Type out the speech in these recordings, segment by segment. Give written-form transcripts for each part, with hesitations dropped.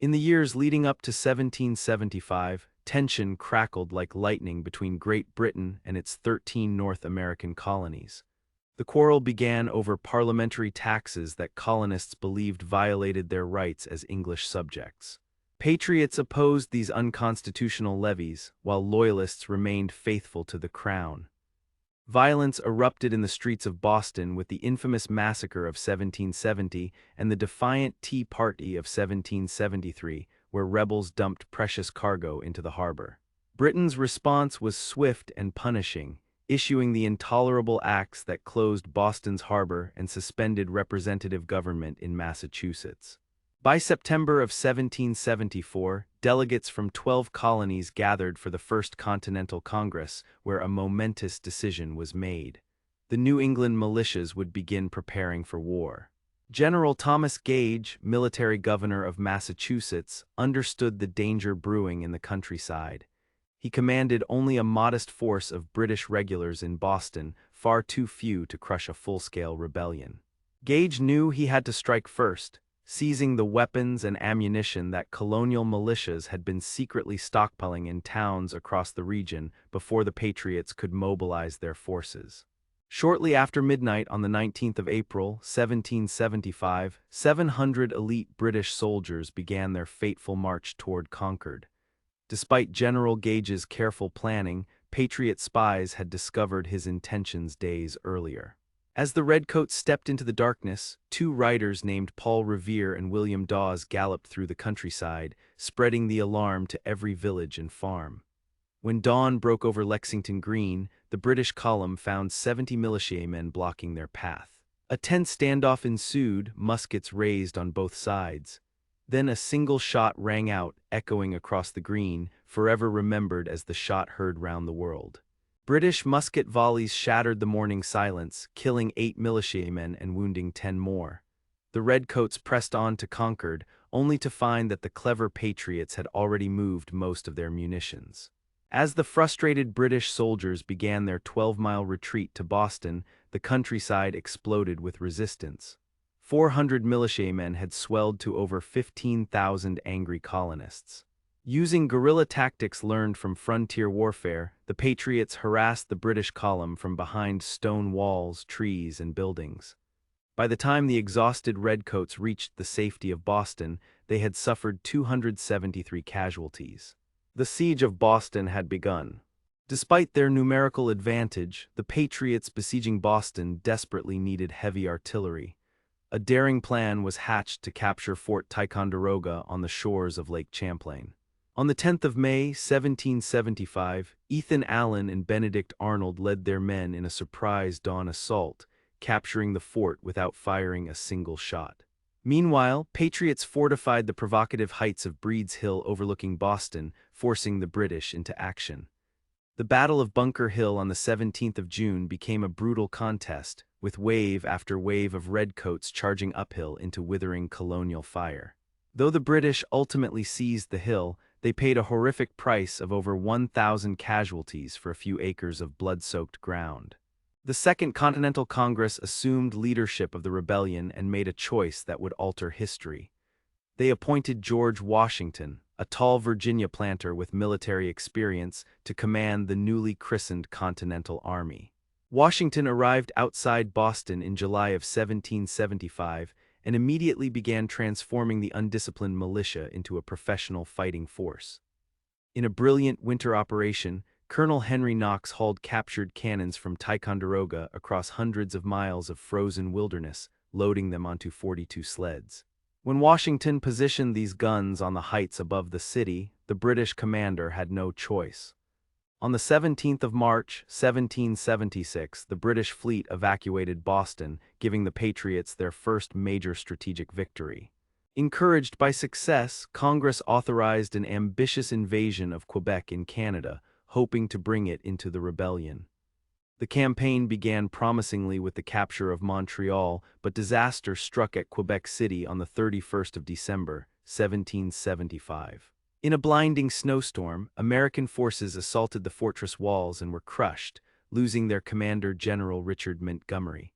In the years leading up to 1775, tension crackled like lightning between Great Britain and its 13 North American colonies. The quarrel began over parliamentary taxes that colonists believed violated their rights as English subjects. Patriots opposed these unconstitutional levies, while loyalists remained faithful to the crown. Violence erupted in the streets of Boston with the infamous massacre of 1770 and the Defiant Tea Party of 1773, where rebels dumped precious cargo into the harbor. Britain's response was swift and punishing, issuing the intolerable acts that closed Boston's harbor and suspended representative government in Massachusetts. By September of 1774, delegates from 12 colonies gathered for the First Continental Congress, where a momentous decision was made. The New England militias would begin preparing for war. General Thomas Gage, military governor of Massachusetts, understood the danger brewing in the countryside. He commanded only a modest force of British regulars in Boston, far too few to crush a full-scale rebellion. Gage knew he had to strike first, seizing the weapons and ammunition that colonial militias had been secretly stockpiling in towns across the region before the Patriots could mobilize their forces. Shortly after midnight on the 19th of April, 1775, 700 elite British soldiers began their fateful march toward Concord. Despite General Gage's careful planning, Patriot spies had discovered his intentions days earlier. As the redcoats stepped into the darkness, two riders named Paul Revere and William Dawes galloped through the countryside, spreading the alarm to every village and farm. When dawn broke over Lexington Green, the British column found 70 militiamen blocking their path. A tense standoff ensued, muskets raised on both sides. Then a single shot rang out, echoing across the green, forever remembered as the shot heard round the world. British musket volleys shattered the morning silence, killing 8 militiamen and wounding 10 more. The redcoats pressed on to Concord, only to find that the clever patriots had already moved most of their munitions. As the frustrated British soldiers began their 12-mile retreat to Boston, the countryside exploded with resistance. 400 militiamen had swelled to over 15,000 angry colonists. Using guerrilla tactics learned from frontier warfare, the Patriots harassed the British column from behind stone walls, trees, and buildings. By the time the exhausted redcoats reached the safety of Boston, they had suffered 273 casualties. The siege of Boston had begun. Despite their numerical advantage, the Patriots besieging Boston desperately needed heavy artillery. A daring plan was hatched to capture Fort Ticonderoga on the shores of Lake Champlain. On the 10th of May, 1775, Ethan Allen and Benedict Arnold led their men in a surprise dawn assault, capturing the fort without firing a single shot. Meanwhile, Patriots fortified the provocative heights of Breed's Hill overlooking Boston, forcing the British into action. The Battle of Bunker Hill on the 17th of June became a brutal contest, with wave after wave of redcoats charging uphill into withering colonial fire. Though the British ultimately seized the hill, they paid a horrific price of over 1,000 casualties for a few acres of blood-soaked ground. The Second Continental Congress assumed leadership of the rebellion and made a choice that would alter history. They appointed George Washington, a tall Virginia planter with military experience, to command the newly christened Continental Army. Washington arrived outside Boston in July of 1775 and immediately began transforming the undisciplined militia into a professional fighting force. In a brilliant winter operation, Colonel Henry Knox hauled captured cannons from Ticonderoga across hundreds of miles of frozen wilderness, loading them onto 42 sleds. When Washington positioned these guns on the heights above the city, the British commander had no choice. On the 17th of March, 1776, the British fleet evacuated Boston, giving the Patriots their first major strategic victory. Encouraged by success, Congress authorized an ambitious invasion of Quebec in Canada, hoping to bring it into the rebellion. The campaign began promisingly with the capture of Montreal, but disaster struck at Quebec City on the 31st of December, 1775. In a blinding snowstorm, American forces assaulted the fortress walls and were crushed, losing their commander, General Richard Montgomery.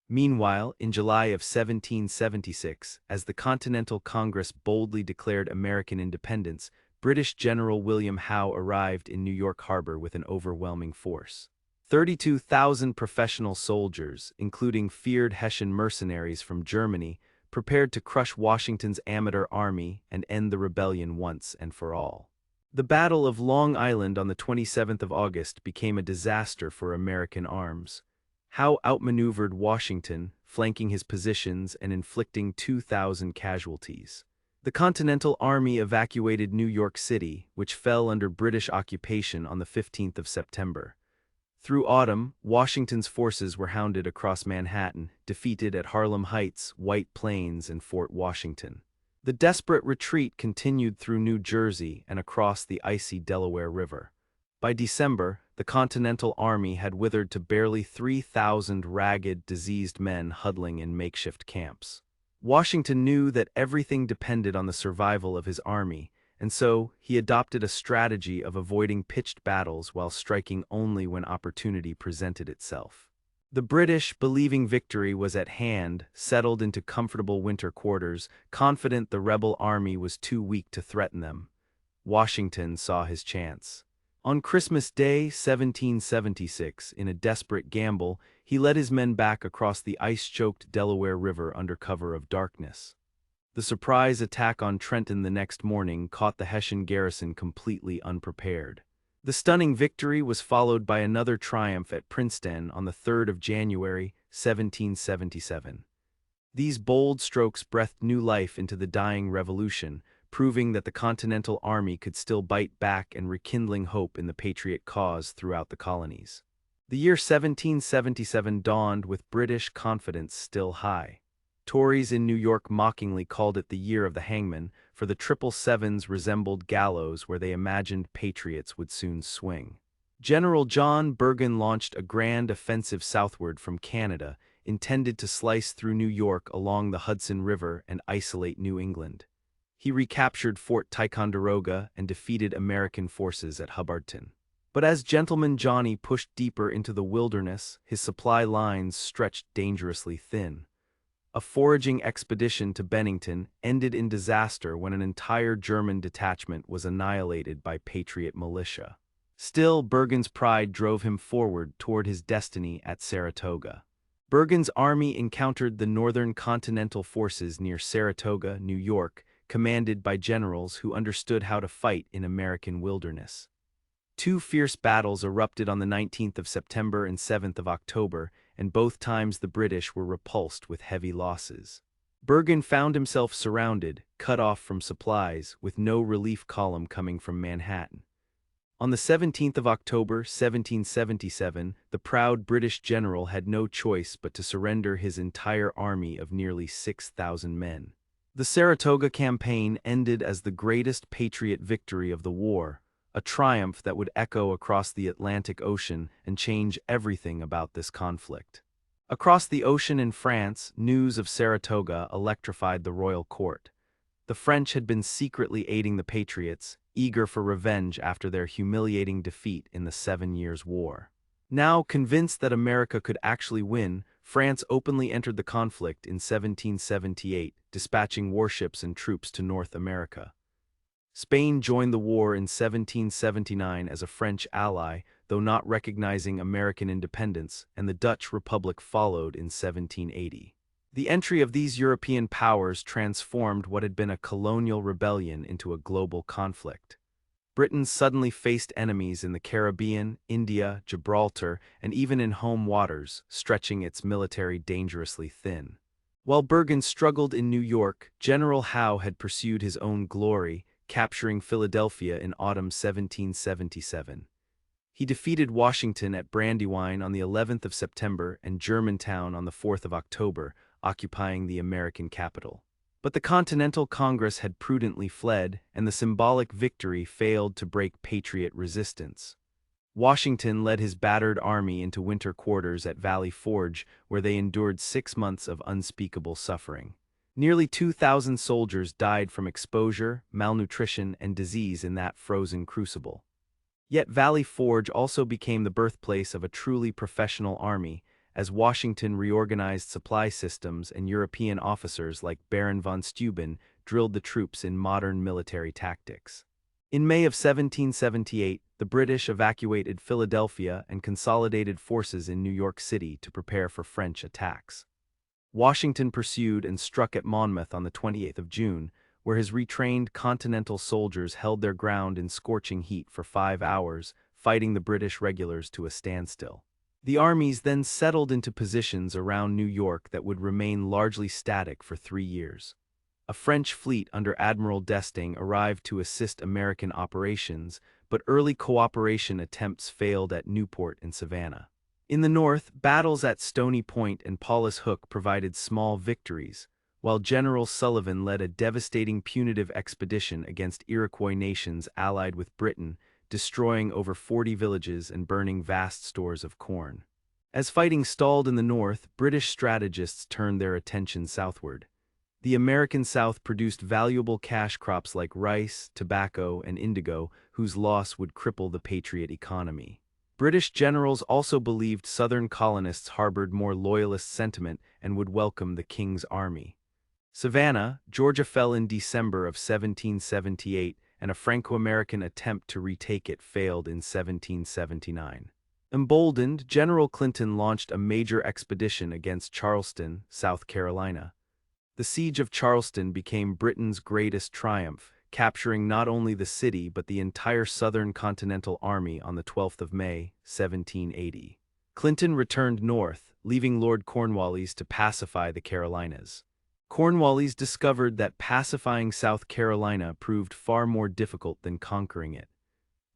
Meanwhile, in July of 1776, as the Continental Congress boldly declared American independence, British General William Howe arrived in New York Harbor with an overwhelming force. 32,000 professional soldiers, including feared Hessian mercenaries from Germany, prepared to crush Washington's amateur army and end the rebellion once and for all. The Battle of Long Island on the 27th of August became a disaster for American arms. Howe outmaneuvered Washington, flanking his positions and inflicting 2,000 casualties. The Continental Army evacuated New York City, which fell under British occupation on the 15th of September. Through autumn, Washington's forces were hounded across Manhattan, defeated at Harlem Heights, White Plains, and Fort Washington. The desperate retreat continued through New Jersey and across the icy Delaware River. By December, the Continental Army had withered to barely 3,000 ragged, diseased men huddling in makeshift camps. Washington knew that everything depended on the survival of his army, and so he adopted a strategy of avoiding pitched battles while striking only when opportunity presented itself. The British, believing victory was at hand, settled into comfortable winter quarters, confident the rebel army was too weak to threaten them. Washington saw his chance. On Christmas Day, 1776, in a desperate gamble, he led his men back across the ice-choked Delaware River under cover of darkness. The surprise attack on Trenton the next morning caught the Hessian garrison completely unprepared. The stunning victory was followed by another triumph at Princeton on the 3rd of January, 1777. These bold strokes breathed new life into the dying revolution, proving that the Continental Army could still bite back and rekindling hope in the patriot cause throughout the colonies. The year 1777 dawned with British confidence still high. Tories in New York mockingly called it the year of the hangman, for the triple sevens resembled gallows where they imagined patriots would soon swing. General John Bergen launched a grand offensive southward from Canada, intended to slice through New York along the Hudson River and isolate New England. He recaptured Fort Ticonderoga and defeated American forces at Hubbardton. But as Gentleman Johnny pushed deeper into the wilderness, his supply lines stretched dangerously thin. A foraging expedition to Bennington ended in disaster when an entire German detachment was annihilated by Patriot militia. Still, Bergen's pride drove him forward toward his destiny at Saratoga. Bergen's army encountered the Northern Continental forces near Saratoga, New York, commanded by generals who understood how to fight in American wilderness. Two fierce battles erupted on the 19th of September and 7th of October, and both times the British were repulsed with heavy losses. Bergen found himself surrounded, cut off from supplies, with no relief column coming from Manhattan. On the 17th of October, 1777, the proud British general had no choice but to surrender his entire army of nearly 6,000 men. The Saratoga campaign ended as the greatest patriot victory of the war, a triumph that would echo across the Atlantic Ocean and change everything about this conflict. Across the ocean in France, news of Saratoga electrified the royal court. The French had been secretly aiding the Patriots, eager for revenge after their humiliating defeat in the 7 Years' War. Now convinced that America could actually win, France openly entered the conflict in 1778, dispatching warships and troops to North America. Spain joined the war in 1779 as a French ally, though not recognizing American independence, and the Dutch Republic followed in 1780. The entry of these European powers transformed what had been a colonial rebellion into a global conflict. Britain suddenly faced enemies in the Caribbean, India, Gibraltar, and even in home waters, stretching its military dangerously thin. While Bergen struggled in New York, General Howe had pursued his own glory, capturing Philadelphia in autumn 1777. He defeated Washington at Brandywine on the 11th of September and Germantown on the 4th of October, occupying the American capital. But the Continental Congress had prudently fled, and the symbolic victory failed to break Patriot resistance. Washington led his battered army into winter quarters at Valley Forge, where they endured 6 months of unspeakable suffering. Nearly 2,000 soldiers died from exposure, malnutrition, and disease in that frozen crucible. Yet Valley Forge also became the birthplace of a truly professional army, as Washington reorganized supply systems and European officers like Baron von Steuben drilled the troops in modern military tactics. In May of 1778, the British evacuated Philadelphia and consolidated forces in New York City to prepare for French attacks. Washington pursued and struck at Monmouth on the 28th of June, where his retrained Continental soldiers held their ground in scorching heat for 5 hours, fighting the British regulars to a standstill. The armies then settled into positions around New York that would remain largely static for 3 years. A French fleet under Admiral d'Estaing arrived to assist American operations, but early cooperation attempts failed at Newport and Savannah. In the north, battles at Stony Point and Paulus Hook provided small victories, while General Sullivan led a devastating punitive expedition against Iroquois nations allied with Britain, destroying over 40 villages and burning vast stores of corn. As fighting stalled in the north, British strategists turned their attention southward. The American South produced valuable cash crops like rice, tobacco, and indigo, whose loss would cripple the Patriot economy. British generals also believed Southern colonists harbored more loyalist sentiment and would welcome the King's army. Savannah, Georgia fell in December of 1778, and a Franco-American attempt to retake it failed in 1779. Emboldened, General Clinton launched a major expedition against Charleston, South Carolina. The siege of Charleston became Britain's greatest triumph, capturing not only the city but the entire Southern Continental Army on the 12th of May, 1780. Clinton returned north, leaving Lord Cornwallis to pacify the Carolinas. Cornwallis discovered that pacifying South Carolina proved far more difficult than conquering it.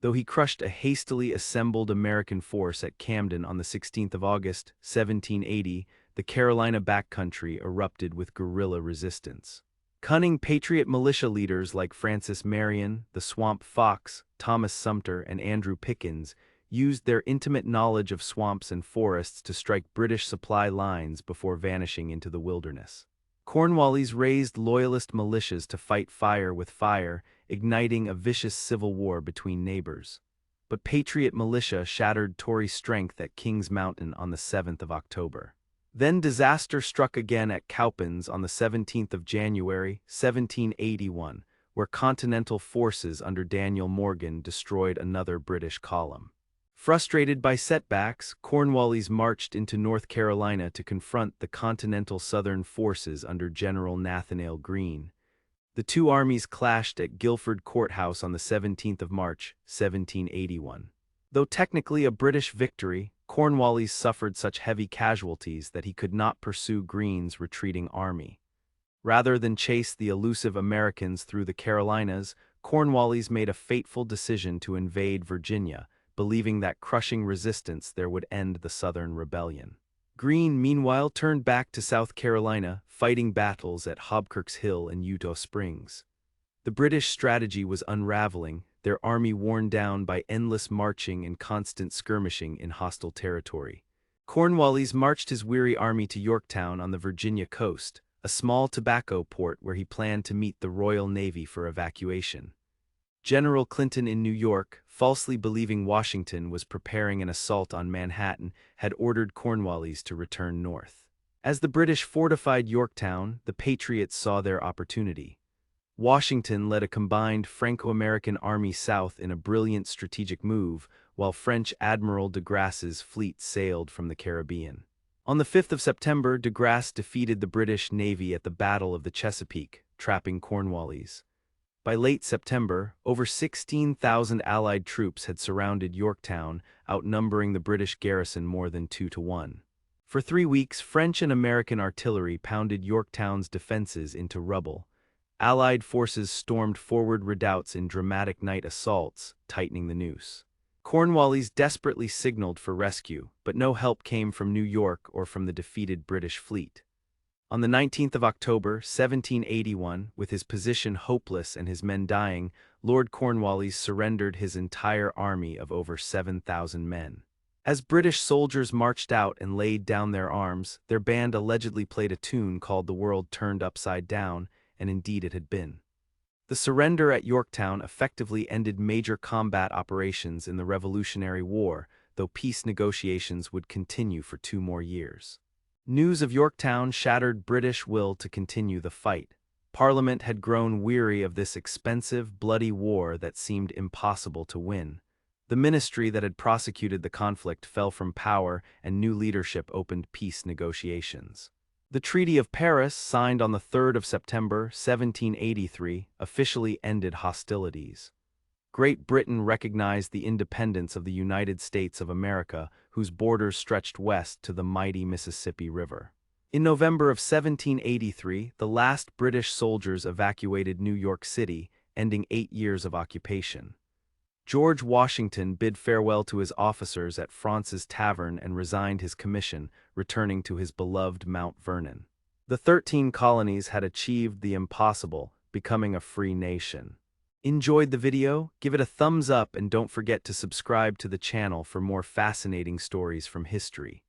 Though he crushed a hastily assembled American force at Camden on the 16th of August, 1780, the Carolina backcountry erupted with guerrilla resistance. Cunning Patriot militia leaders like Francis Marion, the Swamp Fox, Thomas Sumter, and Andrew Pickens used their intimate knowledge of swamps and forests to strike British supply lines before vanishing into the wilderness. Cornwallis raised loyalist militias to fight fire with fire, igniting a vicious civil war between neighbors. But Patriot militia shattered Tory strength at Kings Mountain on the 7th of October. Then disaster struck again at Cowpens on the 17th of January, 1781, where Continental forces under Daniel Morgan destroyed another British column. Frustrated by setbacks, Cornwallis marched into North Carolina to confront the Continental Southern forces under General Nathanael Greene. The two armies clashed at Guilford Courthouse on the 17th of March, 1781. Though technically a British victory, Cornwallis suffered such heavy casualties that he could not pursue Greene's retreating army. Rather than chase the elusive Americans through the Carolinas, Cornwallis made a fateful decision to invade Virginia, believing that crushing resistance there would end the Southern Rebellion. Greene, meanwhile, turned back to South Carolina, fighting battles at Hobkirk's Hill and Eutaw Springs. The British strategy was unraveling, their army worn down by endless marching and constant skirmishing in hostile territory. Cornwallis marched his weary army to Yorktown on the Virginia coast, a small tobacco port where he planned to meet the Royal Navy for evacuation. General Clinton in New York, falsely believing Washington was preparing an assault on Manhattan, had ordered Cornwallis to return north. As the British fortified Yorktown, the Patriots saw their opportunity. Washington led a combined Franco-American army south in a brilliant strategic move, while French Admiral de Grasse's fleet sailed from the Caribbean. On the 5th of September, de Grasse defeated the British Navy at the Battle of the Chesapeake, trapping Cornwallis. By late September, over 16,000 Allied troops had surrounded Yorktown, outnumbering the British garrison more than 2 to 1. For 3 weeks, French and American artillery pounded Yorktown's defenses into rubble. Allied forces stormed forward redoubts in dramatic night assaults, tightening the noose. Cornwallis desperately signaled for rescue, but no help came from New York or from the defeated British fleet. On the 19th of October, 1781, with his position hopeless and his men dying, Lord Cornwallis surrendered his entire army of over 7,000 men. As British soldiers marched out and laid down their arms, their band allegedly played a tune called "The World Turned Upside Down," and indeed it had been. The surrender at Yorktown effectively ended major combat operations in the Revolutionary War, though peace negotiations would continue for 2 more years. News of Yorktown shattered British will to continue the fight. Parliament had grown weary of this expensive, bloody war that seemed impossible to win. The ministry that had prosecuted the conflict fell from power and new leadership opened peace negotiations. The Treaty of Paris, signed on the 3rd of September 1783, officially ended hostilities. Great Britain recognized the independence of the United States of America, whose borders stretched west to the mighty Mississippi River. In November of 1783, the last British soldiers evacuated New York City, ending 8 years of occupation. George Washington bid farewell to his officers at Fraunce's Tavern and resigned his commission, returning to his beloved Mount Vernon. The 13 colonies had achieved the impossible, becoming a free nation. Enjoyed the video? Give it a thumbs up and don't forget to subscribe to the channel for more fascinating stories from history.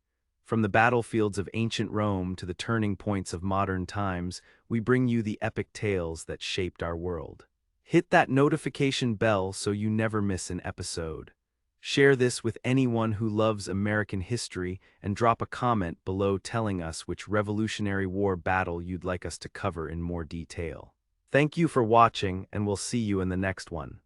From the battlefields of ancient Rome to the turning points of modern times, we bring you the epic tales that shaped our world. Hit that notification bell so you never miss an episode. Share this with anyone who loves American history and drop a comment below telling us which Revolutionary War battle you'd like us to cover in more detail. Thank you for watching, and we'll see you in the next one.